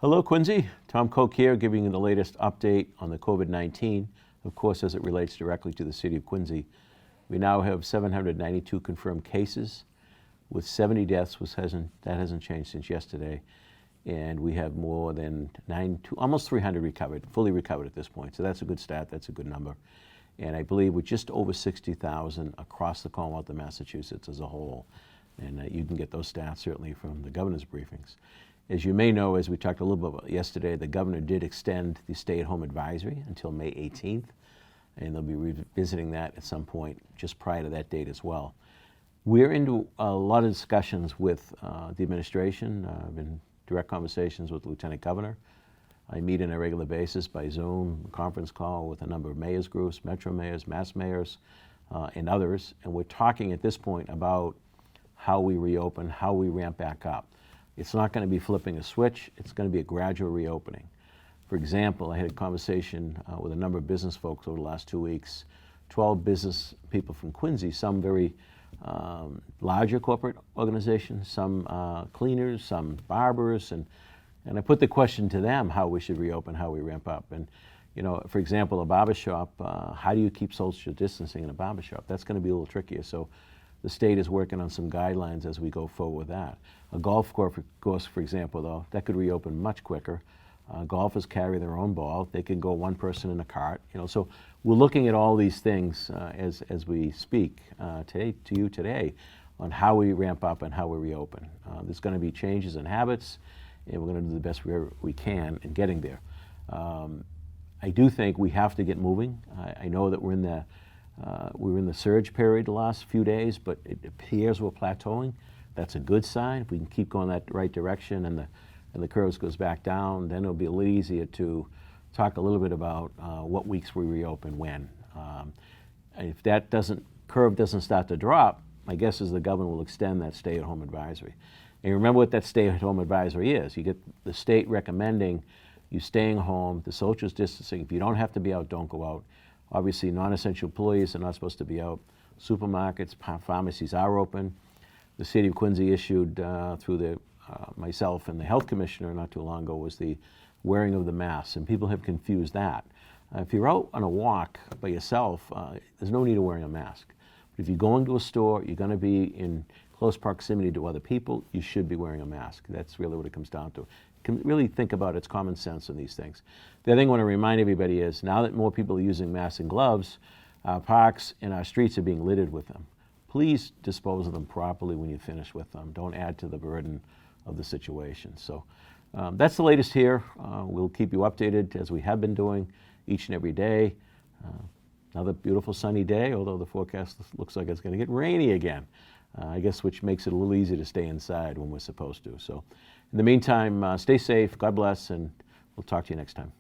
Hello, Quincy. Tom Koch here, giving you the latest update on the COVID-19, of course, as it relates directly to the city of Quincy. We now have 792 confirmed cases with 70 deaths, that hasn't changed since yesterday. And we have more than almost 300 recovered, fully recovered at this point. So that's a good stat, that's a good number. And I believe we're just over 60,000 across the Commonwealth of Massachusetts as a whole. And you can get those stats certainly from the governor's briefings. As you may know, as we talked a little bit about yesterday, the governor did extend the stay-at-home advisory until May 18th, and they'll be revisiting that at some point just prior to that date as well. We're into a lot of discussions with the administration. I've been in direct conversations with the Lieutenant Governor. I meet on a regular basis by Zoom, conference call with a number of mayors groups, metro mayors, mass mayors, and others, and we're talking at this point about how we reopen, how we ramp back up. It's not going to be flipping a switch. It's going to be a gradual reopening. For example, I had a conversation with a number of business folks over the last 2 weeks, 12 business people from Quincy, some very larger corporate organizations, some cleaners, some barbers, and I put the question to them how we should reopen, how we ramp up. And, you know, for example, a barber shop, how do you keep social distancing in a barber shop? That's going to be a little trickier. So the state is working on some guidelines as we go forward with that. A golf course, for example, though, that could reopen much quicker. Golfers carry their own ball. They can go one person in a cart. You know, so we're looking at all these things as we speak today to you today on how we ramp up and how we reopen. There's going to be changes in habits, and we're going to do the best we can in getting there. I do think we have to get moving. I know that we're in the surge period the last few days, but it appears we're plateauing. That's a good sign. If we can keep going that right direction and the curves goes back down, then it'll be a little easier to talk a little bit about what weeks we reopen when. If that curve doesn't start to drop, my guess is the governor will extend that stay-at-home advisory. And remember what that stay-at-home advisory is. You get the state recommending you staying home, the social distancing. If you don't have to be out, don't go out. Obviously, non-essential employees are not supposed to be out. Supermarkets, pharmacies are open. The city of Quincy issued through myself and the health commissioner not too long ago was the wearing of the masks, and people have confused that. If you're out on a walk by yourself, there's no need of wearing a mask. But if you're going to a store, you're going to be in close proximity to other people, you should be wearing a mask. That's really what it comes down to. You can really think about it's common sense in these things. The other thing I want to remind everybody is now that more people are using masks and gloves, our parks and our streets are being littered with them. Please dispose of them properly when you finish with them. Don't add to the burden of the situation. So that's the latest here. We'll keep you updated as we have been doing each and every day. Another beautiful sunny day, although the forecast looks like it's going to get rainy again. I guess which makes it a little easier to stay inside when we're supposed to. So in the meantime, stay safe, God bless, and we'll talk to you next time.